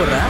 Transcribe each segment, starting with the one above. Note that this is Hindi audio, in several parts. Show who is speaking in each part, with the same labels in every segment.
Speaker 1: போடுறா?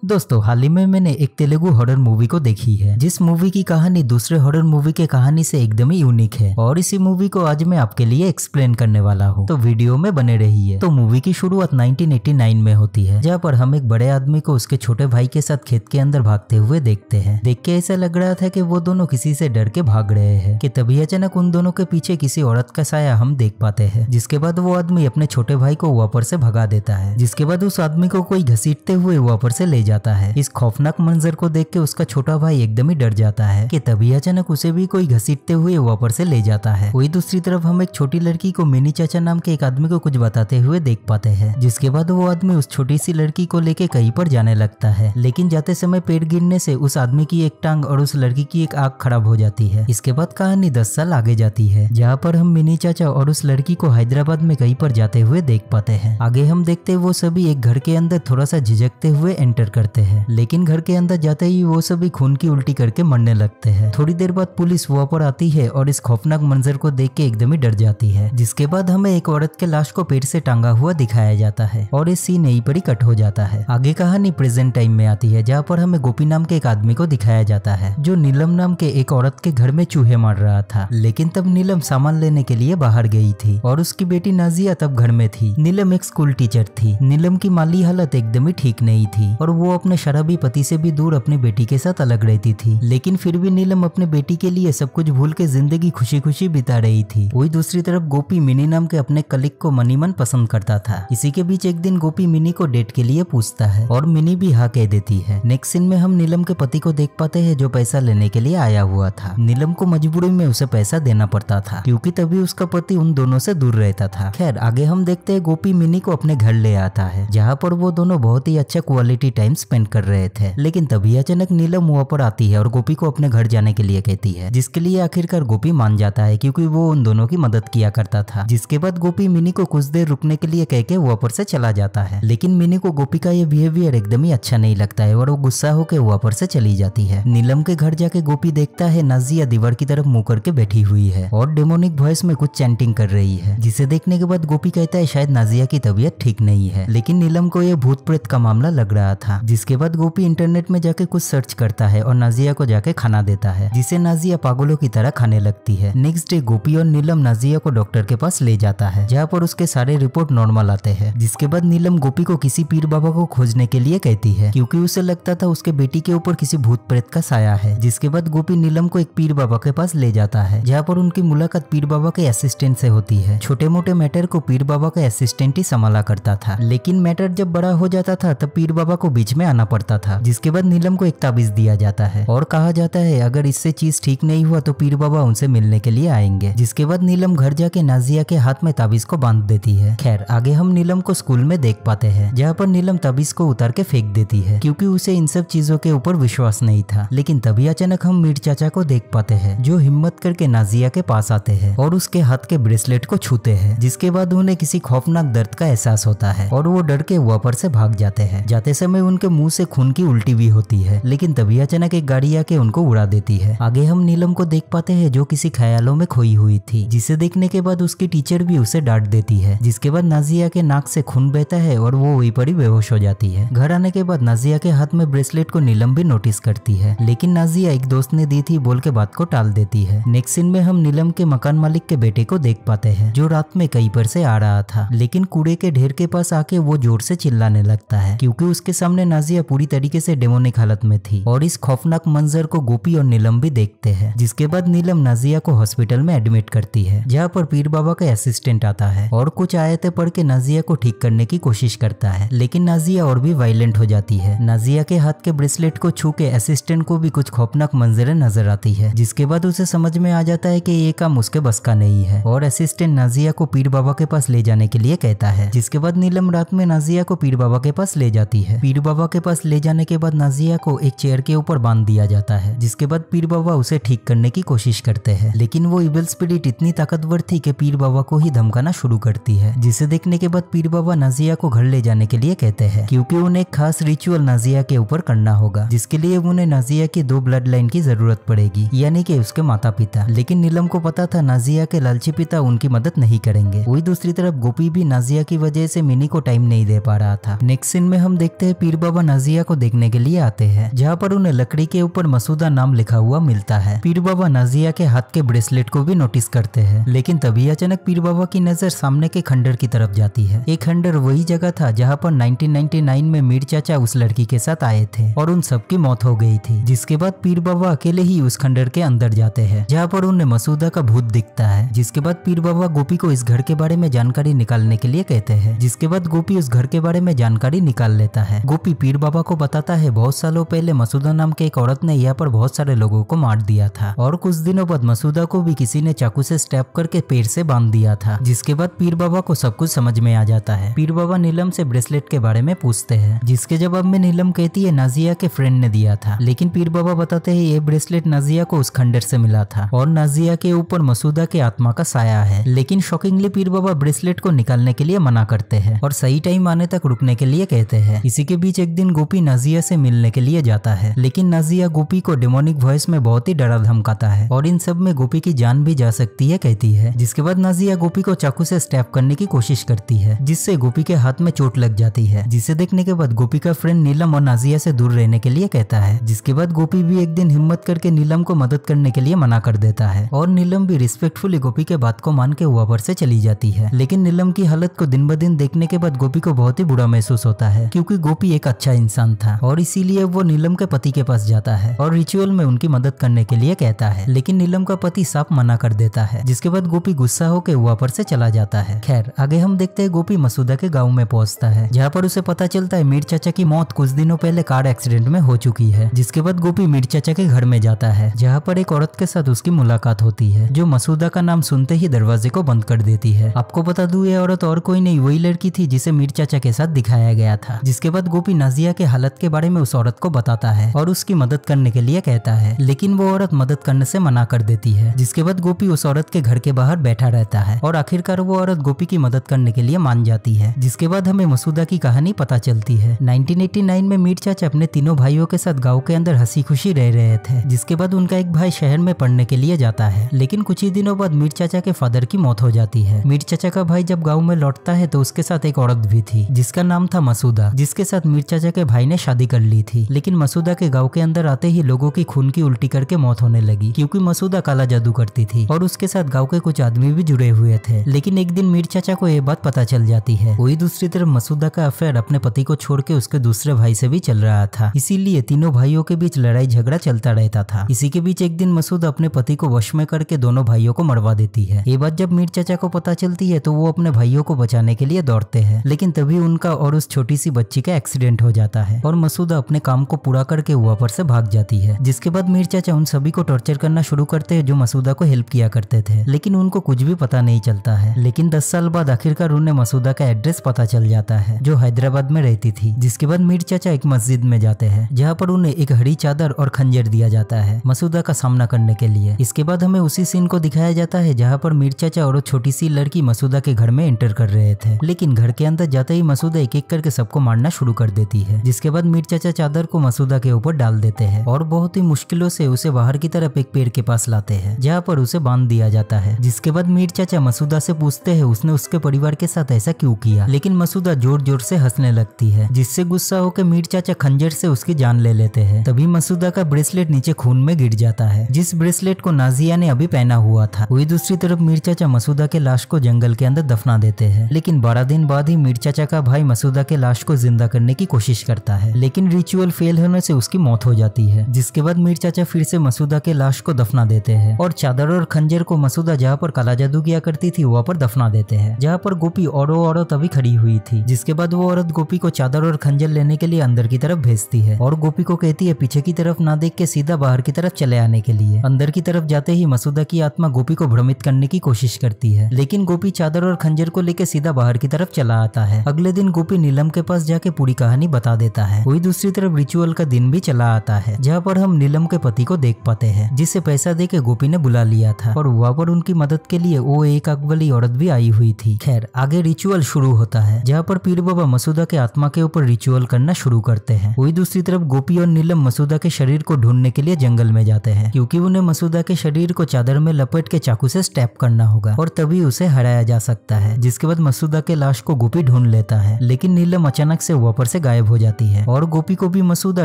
Speaker 2: दोस्तों हाल ही में मैंने एक तेलुगु हॉरर मूवी को देखी है, जिस मूवी की कहानी दूसरे हॉरर मूवी के कहानी से एकदम ही यूनिक है और इसी मूवी को आज मैं आपके लिए एक्सप्लेन करने वाला हूँ, तो वीडियो में बने रहिए। तो मूवी की शुरुआत 1989 में होती है, जहाँ पर हम एक बड़े आदमी को उसके छोटे भाई के साथ खेत के अंदर भागते हुए देखते हैं। देख के ऐसा लग रहा था कि वो दोनों किसी से डर के भाग रहे हैं कि तभी अचानक उन दोनों के पीछे किसी औरत का साया हम देख पाते हैं, जिसके बाद वो आदमी अपने छोटे भाई को वहाँ पर से भगा देता है, जिसके बाद उस आदमी को कोई घसीटते हुए वहाँ पर से ले जाता है। इस खौफनाक मंजर को देख के उसका छोटा भाई एकदम ही डर जाता है कि तभी अचानक उसे भी कोई घसीटते हुए वहाँ पर से ले जाता है। वही दूसरी तरफ हम एक छोटी लड़की को मिनी चाचा नाम के एक आदमी को कुछ बताते हुए देख पाते हैं, जिसके बाद वो आदमी उस छोटी सी लड़की को लेके कहीं पर जाने लगता है, लेकिन जाते समय पेड़ गिरने से उस आदमी की एक टांग और उस लड़की की एक आंख खराब हो जाती है। इसके बाद कहानी 10 साल आगे जाती है, जहाँ पर हम मिनी चाचा और उस लड़की को हैदराबाद में कहीं पर जाते हुए देख पाते हैं। आगे हम देखते वो सभी एक घर के अंदर थोड़ा सा झिझकते हुए एंटर करते हैं, लेकिन घर के अंदर जाते ही वो सभी खून की उल्टी करके मरने लगते हैं। थोड़ी देर बाद पुलिस वहाँ पर आती है और इस खौफनाक मंजर को देख के एकदम ही डर जाती है, जिसके बाद हमें एक औरत के लाश को पेड़ से टांगा हुआ दिखाया जाता है और इस सीन यहीं पर ही कट हो जाता है। आगे कहानी प्रेजेंट टाइम में आती है, जहाँ पर हमें गोपी नाम के एक आदमी को दिखाया जाता है, जो नीलम नाम के एक औरत के घर में चूहे मार रहा था, लेकिन तब नीलम सामान लेने के लिए बाहर गई थी और उसकी बेटी नाजिया तब घर में थी। नीलम एक स्कूल टीचर थी। नीलम की माली हालत एकदम ही ठीक नहीं थी और वो अपने शराबी पति से भी दूर अपनी बेटी के साथ अलग रहती थी, लेकिन फिर भी नीलम अपने बेटी के लिए सब कुछ भूल के जिंदगी खुशी खुशी बिता रही थी। वही दूसरी तरफ गोपी मिनी नाम के अपने कलीग को मनी मन पसंद करता था। इसी के बीच एक दिन गोपी मिनी को डेट के लिए पूछता है और मिनी भी हाँ कह देती है। नेक्स्ट सीन में हम नीलम के पति को देख पाते हैं, जो पैसा लेने के लिए आया हुआ था। नीलम को मजबूरी में उसे पैसा देना पड़ता था, क्योंकि तभी उसका पति उन दोनों से दूर रहता था। खैर आगे हम देखते हैं गोपी मिनी को अपने घर ले आता है, जहाँ पर वो दोनों बहुत ही अच्छा क्वालिटी टाइम स्पेंड कर रहे थे, लेकिन तभी अचानक नीलम वहाँ पर आती है और गोपी को अपने घर जाने के लिए कहती है, जिसके लिए आखिरकार गोपी मान जाता है, क्योंकि वो उन दोनों की मदद किया करता था। जिसके बाद गोपी मिनी को कुछ देर रुकने के लिए कह के वहाँ पर से चला जाता है, लेकिन मिनी को गोपी का ये बिहेवियर एकदम ही अच्छा नहीं लगता है और वो गुस्सा होकर वहाँ पर से चली जाती है। नीलम के घर जाके गोपी देखता है नाजिया दीवार की तरफ मुंह करके बैठी हुई है और डेमोनिक वॉइस में कुछ चैंटिंग कर रही है, जिसे देखने के बाद गोपी कहता है शायद नाजिया की तबीयत ठीक नहीं है, लेकिन नीलम को यह भूत प्रेत का मामला लग रहा था। जिसके बाद गोपी इंटरनेट में जाके कुछ सर्च करता है और नाजिया को जाके खाना देता है, जिसे नाजिया पागलों की तरह खाने लगती है। नेक्स्ट डे गोपी और नीलम नाजिया को डॉक्टर के पास ले जाता है, जहाँ पर उसके सारे रिपोर्ट नॉर्मल आते हैं। जिसके बाद नीलम गोपी को किसी पीर बाबा को खोजने के लिए कहती है, क्योंकि उसे लगता था उसके बेटी के ऊपर किसी भूत प्रेत का साया है। जिसके बाद गोपी नीलम को एक पीर बाबा के पास ले जाता है, जहाँ पर उनकी मुलाकात पीर बाबा के असिस्टेंट से होती है। छोटे मोटे मैटर को पीर बाबा का असिस्टेंट ही संभाला करता था, लेकिन मैटर जब बड़ा हो जाता था तब पीर बाबा को बीच में आना पड़ता था। जिसके बाद नीलम को एक ताबीज दिया जाता है और कहा जाता है अगर इससे चीज ठीक नहीं हुआ तो पीर बाबा उनसे मिलने के लिए आएंगे। जिसके बाद नीलम घर जाके नाजिया के हाथ में ताबीज को बांध देती है। खैर आगे हम नीलम को स्कूल में देख पाते हैं, जहाँ पर नीलम ताबीज को उतार के फेंक देती है, क्योंकि उसे इन सब चीजों के ऊपर विश्वास नहीं था। लेकिन तभी अचानक हम मीर चाचा को देख पाते हैं, जो हिम्मत करके नाजिया के पास आते हैं और उसके हाथ के ब्रेसलेट को छूते हैं। जिसके बाद उन्हें किसी खौफनाक दर्द का एहसास होता है और वो डर के वहाँ पर से भाग जाते हैं। जाते समय उनके मुंह से खून की उल्टी भी होती है, लेकिन तभी अचानक एक गाड़ी आके उनको उड़ा देती है। आगे हम नीलम को देख पाते हैं, जो किसी ख्यालों में खोई हुई थी, जिसे देखने के बाद उसकी टीचर भी उसे डांट देती है। जिसके बाद नाजिया के नाक से खून बहता है और वो वहीं पर ही बेहोश हो जाती है। घर आने के बाद नाजिया के हाथ में ब्रेसलेट को नीलम भी नोटिस करती है, लेकिन नाजिया एक दोस्त ने दी थी बोल के बात को टाल देती है। नेक्स्ट सीन में हम नीलम के मकान मालिक के बेटे को देख पाते हैं, जो रात में कहीं पर से आ रहा था, लेकिन कूड़े के ढेर के पास आके वो जोर से चिल्लाने लगता है, क्योंकि उसके सामने नाजिया पूरी तरीके से डेमोनिक हालत में थी। और इस खौफनाक मंजर को गोपी और नीलम भी देखते हैं। जिसके बाद नीलम नाजिया को हॉस्पिटल में एडमिट करती है, जहाँ पर पीर बाबा का असिस्टेंट आता है और कुछ आयतें पढ़ के नाजिया को ठीक करने की कोशिश करता है, लेकिन नाजिया और भी वायलेंट हो जाती है। नाजिया के हाथ के ब्रेसलेट को छू के असिस्टेंट को भी कुछ खौफनाक मंजरें नजर आती है, जिसके बाद उसे समझ में आ जाता है कि ये काम उसके बस का नहीं है और असिस्टेंट नाजिया को पीर बाबा के पास ले जाने के लिए कहता है। जिसके बाद नीलम रात में नाजिया को पीर बाबा के पास ले जाती है। पीर बाबा बाबा के पास ले जाने के बाद नाजिया को एक चेयर के ऊपर बांध दिया जाता है, जिसके बाद पीर बाबा उसे ठीक करने की कोशिश करते हैं, लेकिन वो इविल स्पिरिट इतनी ताकतवर थी कि पीर बाबा को ही धमकाना शुरू करती है, जिसे देखने के बाद पीर बाबा नाजिया को घर ले जाने के लिए कहते हैं, क्योंकि उन्हें एक खास रिचुअल नाजिया के ऊपर करना होगा, जिसके लिए उन्हें नाजिया की 2 ब्लड लाइन की जरूरत पड़ेगी, यानी कि उसके माता पिता। लेकिन नीलम को पता था नाजिया के लालची पिता उनकी मदद नहीं करेंगे। वही दूसरी तरफ गोपी भी नाजिया की वजह से मिनी को टाइम नहीं दे पा रहा था। नेक्स्ट सीन में हम देखते हैं पीर बाबा नाजिया को देखने के लिए आते हैं, जहाँ पर उन्हें लकड़ी के ऊपर मसूदा नाम लिखा हुआ मिलता है। पीर बाबा नाजिया के हाथ के ब्रेसलेट को भी नोटिस करते हैं, लेकिन तभी अचानक पीर बाबा की नजर सामने के खंडर की तरफ जाती है। ये खंडर वही जगह था जहाँ पर 1999 में मीर चाचा उस लड़की के साथ आए थे और उन सबकी मौत हो गई थी। जिसके बाद पीर बाबा अकेले ही उस खंडर के अंदर जाते हैं, जहाँ पर उन्हें मसूदा का भूत दिखता है। जिसके बाद पीर बाबा गोपी को इस घर के बारे में जानकारी निकालने के लिए कहते हैं, जिसके बाद गोपी उस घर के बारे में जानकारी निकाल लेता है। गोपी पीर बाबा को बताता है बहुत सालों पहले मसूदा नाम के एक औरत ने यहाँ पर बहुत सारे लोगों को मार दिया था और कुछ दिनों बाद मसूदा को भी किसी ने चाकू से स्टैब करके पैर से बांध दिया था। जिसके बाद पीर बाबा को सब कुछ समझ में आ जाता है। पीर बाबा नीलम से ब्रेसलेट के बारे में पूछते हैं, जिसके जवाब में नीलम कहती है नाजिया के फ्रेंड ने दिया था, लेकिन पीर बाबा बताते हैं ये ब्रेसलेट नाजिया को उस खंडर से मिला था और नाजिया के ऊपर मसूदा के आत्मा का साया है। लेकिन शॉकिंगली पीर बाबा ब्रेसलेट को निकालने के लिए मना करते हैं और सही टाइम आने तक रुकने के लिए कहते हैं। इसी के बीच एक दिन गोपी नाजिया से मिलने के लिए जाता है, लेकिन नाजिया गोपी को डेमोनिक वॉइस में बहुत ही डरा धमकाता है और इन सब में गोपी की जान भी जा सकती है कहती है। जिसके बाद नाजिया गोपी को चाकू से स्टैब करने की कोशिश करती है, जिससे गोपी के हाथ में चोट लग जाती है, जिसे देखने के बाद गोपी का फ्रेंड नीलम और नाजिया से दूर रहने के लिए कहता है। जिसके बाद गोपी भी एक दिन हिम्मत करके नीलम को मदद करने के लिए मना कर देता है और नीलम भी रिस्पेक्टफुली गोपी के बात को मान के वहां से चली जाती है। लेकिन नीलम की हालत को दिन ब दिन देखने के बाद गोपी को बहुत ही बुरा महसूस होता है, क्योंकि गोपी एक अच्छा इंसान था और इसीलिए वो नीलम के पति के पास जाता है और रिचुअल में उनकी मदद करने के लिए कहता है, लेकिन नीलम का पति साफ मना कर देता है। जिसके बाद गोपी गुस्सा होकर वहां से चला जाता है। खैर आगे हम देखते हैं गोपी मसूदा के गाँव में पहुंचता है, जहाँ पर उसे पता चलता है मीर चाचा की मौत कुछ दिनों पहले कार एक्सीडेंट में हो चुकी है। जिसके बाद गोपी मीर चाचा के घर में जाता है, जहाँ पर एक औरत के साथ उसकी मुलाकात होती है, जो मसूदा का नाम सुनते ही दरवाजे को बंद कर देती है। आपको बता दूं ये औरत और कोई नहीं वही लड़की थी जिसे मीर चाचा के साथ दिखाया गया था। जिसके बाद गोपी नाजिया के हालत के बारे में उस औरत को बताता है और उसकी मदद करने के लिए कहता है, लेकिन वो औरत मदद करने से मना कर देती है। जिसके बाद गोपी उस औरत के घर के बाहर बैठा रहता है और आखिरकार वो औरत गोपी की मदद करने के लिए मान जाती है। जिसके बाद हमें मसूदा की कहानी पता चलती है। 1989 में मीर चाचा अपने तीनों भाइयों के साथ गाँव के अंदर हंसी खुशी रह रहे थे। जिसके बाद उनका एक भाई शहर में पढ़ने के लिए जाता है, लेकिन कुछ ही दिनों बाद मीर चाचा के फादर की मौत हो जाती है। मीर चाचा का भाई जब गाँव में लौटता है तो उसके साथ एक औरत भी थी, जिसका नाम था मसूदा, जिसके साथ मीर चाचा के भाई ने शादी कर ली थी। लेकिन मसूदा के गाँव के अंदर आते ही लोगों की खून की उल्टी करके मौत होने लगी, क्योंकि मसूदा काला जादू करती थी और उसके साथ गाँव के कुछ आदमी भी जुड़े हुए थे। लेकिन एक दिन मीर चाचा को ये बात पता चल जाती है। वही दूसरी तरफ मसूदा का अफेयर अपने पति को छोड़ के उसके दूसरे भाई से भी चल रहा था, इसीलिए तीनों भाइयों के बीच लड़ाई झगड़ा चलता रहता था। इसी के बीच एक दिन मसूदा अपने पति को वश में करके दोनों भाइयों को मरवा देती है। ये बात जब मीर चाचा को पता चलती है तो वो अपने भाइयों को बचाने के लिए दौड़ते हैं, लेकिन तभी उनका और उस छोटी सी बच्ची का एक्सीडेंट हो जाता है और मसूदा अपने काम को पूरा करके वहां से भाग जाती है। जिसके बाद मीर चाचा उन सभी को टॉर्चर करना शुरू करते हैं जो मसूदा को हेल्प किया करते थे, लेकिन उनको कुछ भी पता नहीं चलता है। लेकिन 10 साल बाद आखिरकार उन्हें मसूदा का एड्रेस पता चल जाता है, जो हैदराबाद में रहती थी। जिसके बाद मीर चाचा एक मस्जिद में जाते हैं, जहाँ पर उन्हें एक हरी चादर और खंजर दिया जाता है मसूदा का सामना करने के लिए। इसके बाद हमें उसी सीन को दिखाया जाता है जहाँ पर मीर चाचा और छोटी सी लड़की मसूदा के घर में एंटर कर रहे थे, लेकिन घर के अंदर जाते ही मसूदा एक एक करके सबको मारना शुरू कर देती है। जिसके बाद मीर चाचा चादर को मसूदा के ऊपर डाल देते हैं और बहुत ही मुश्किलों से उसे बाहर की तरफ एक पेड़ के पास लाते हैं, जहाँ पर उसे बांध दिया जाता है। जिसके बाद मीर चाचा मसूदा से पूछते हैं उसने उसके परिवार के साथ ऐसा क्यों किया, लेकिन मसूदा जोर जोर से हंसने लगती है, जिससे गुस्सा होकर मीर चाचा खंजर से उसकी जान ले लेते हैं। तभी मसूदा का ब्रेसलेट नीचे खून में गिर जाता है, जिस ब्रेसलेट को नाजिया ने अभी पहना हुआ था। वही दूसरी तरफ मीर चाचा मसूदा के लाश को जंगल के अंदर दफना देते हैं, लेकिन 12 दिन बाद ही मीर चाचा का भाई मसूदा के लाश को जिंदा करने की कोशिश करता है, लेकिन रिचुअल फेल होने से उसकी मौत हो जाती है। जिसके बाद मीर चाचा फिर से मसूदा के लाश को दफना देते हैं और चादर और खंजर को मसूदा जहाँ पर काला जादू किया करती थी वहाँ पर दफना देते हैं, जहाँ पर गोपी और वो औरत अभी खड़ी हुई थी। जिसके बाद वो औरत गोपी को चादर और खंजर लेने के लिए अंदर की तरफ भेजती है और गोपी को कहती है पीछे की तरफ ना देख के सीधा बाहर की तरफ चले आने के लिए। अंदर की तरफ जाते ही मसूदा की आत्मा गोपी को भ्रमित करने की कोशिश करती है, लेकिन गोपी चादर और खंजर को लेकर सीधा बाहर की तरफ चला आता है। अगले दिन गोपी नीलम के पास जाके पूरी कहानी बता देता है। वही दूसरी तरफ रिचुअल का दिन भी चला आता है, जहाँ पर हम नीलम के पति को देख पाते हैं, जिसे पैसा दे के गोपी ने बुला लिया था और वहाँ पर उनकी मदद के लिए वो एक आग वाली औरत भी आई हुई थी। खैर आगे रिचुअल शुरू होता है, जहाँ पर पीर बाबा मसूदा के आत्मा के ऊपर रिचुअल करना शुरू करते हैं। वही दूसरी तरफ गोपी और नीलम मसूदा के शरीर को ढूंढने के लिए जंगल में जाते हैं, क्योंकि उन्हें मसूदा के शरीर को चादर में लपेट के चाकू से स्टैप करना होगा और तभी उसे हराया जा सकता है। जिसके बाद मसूदा के लाश को गोपी ढूंढ लेता है, लेकिन नीलम अचानक से वापस से गायब हो जाती है और गोपी को भी मसूदा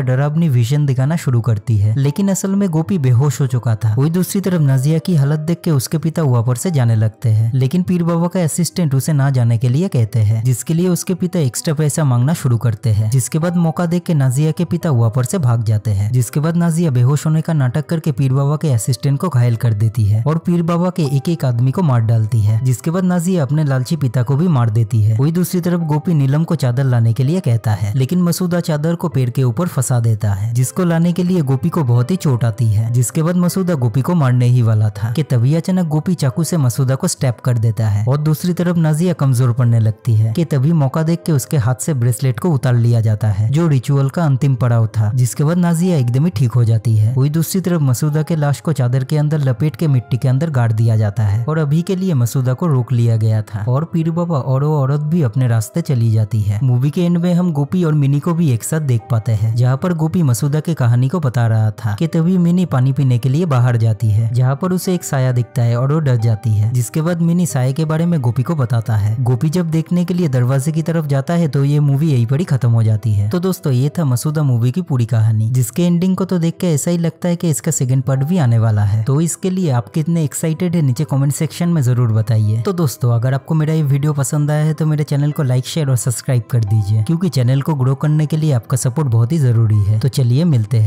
Speaker 2: डरावनी विजन दिखाना शुरू करती है, लेकिन असल में गोपी बेहोश हो चुका था। वही दूसरी तरफ नाजिया की हालत देख के उसके पिता वापस से जाने लगते हैं, लेकिन पीर बाबा का असिस्टेंट उसे ना जाने के लिए कहते हैं, जिसके लिए उसके पिता एक्स्ट्रा पैसा मांगना शुरू करते हैं। जिसके बाद मौका देख के नाजिया के पिता वापस से भाग जाते हैं। जिसके बाद नाजिया बेहोश होने का नाटक करके पीर बाबा के असिस्टेंट को घायल कर देती है और पीर बाबा के एक एक आदमी को मार डालती है। जिसके बाद नाजिया अपने लालची पिता को भी मार देती है। वही दूसरी तरफ गोपी नीलम को चादर लाने के लिए कहता है, लेकिन मसूदा चादर को पेड़ के ऊपर फंसा देता है, जिसको लाने के लिए गोपी को बहुत ही चोट आती है। जिसके बाद मसूदा गोपी को मारने ही वाला था कि तभी अचानक गोपी चाकू से मसूदा को स्टैप कर देता है और दूसरी तरफ नाजिया कमजोर पड़ने लगती है कि तभी मौका देख के उसके हाथ से ब्रेसलेट को उतार लिया जाता है, जो रिचुअल का अंतिम पड़ाव था। जिसके बाद नाजिया एकदम ही ठीक हो जाती है। वही दूसरी तरफ मसूदा के लाश को चादर के अंदर लपेट के मिट्टी के अंदर गाड़ दिया जाता है और अभी के लिए मसूदा को रोक लिया गया था और पीर बाबा और वो औरत भी अपने रास्ते चली जाती है। मूवी के एंड में हम गोपी और मिनी को भी एक साथ देख पाते हैं, जहाँ पर गोपी मसूदा की कहानी को बता रहा था कि तभी मिनी पानी पीने के लिए बाहर जाती है, जहाँ पर उसे एक साया दिखता है और वो डर जाती है। जिसके बाद मिनी साये के बारे में गोपी को बताता है। गोपी जब देखने के लिए दरवाजे की तरफ जाता है तो ये मूवी यहीं पर ही खत्म हो जाती है। तो दोस्तों ये था मसूदा मूवी की पूरी कहानी, जिसके एंडिंग को तो देख के ऐसा ही लगता है कि इसका सेकंड पार्ट भी आने वाला है। तो इसके लिए आप कितने एक्साइटेड है नीचे कमेंट सेक्शन में जरूर बताइए। तो दोस्तों अगर आपको मेरा ये वीडियो पसंद आया है तो मेरे चैनल को लाइक शेयर और सब्सक्राइब कर दीजिए, क्योंकि चैनल को ग्रो करने के लिए आपका सपोर्ट बहुत ही जरूरी है। तो चलिए मिलते हैं।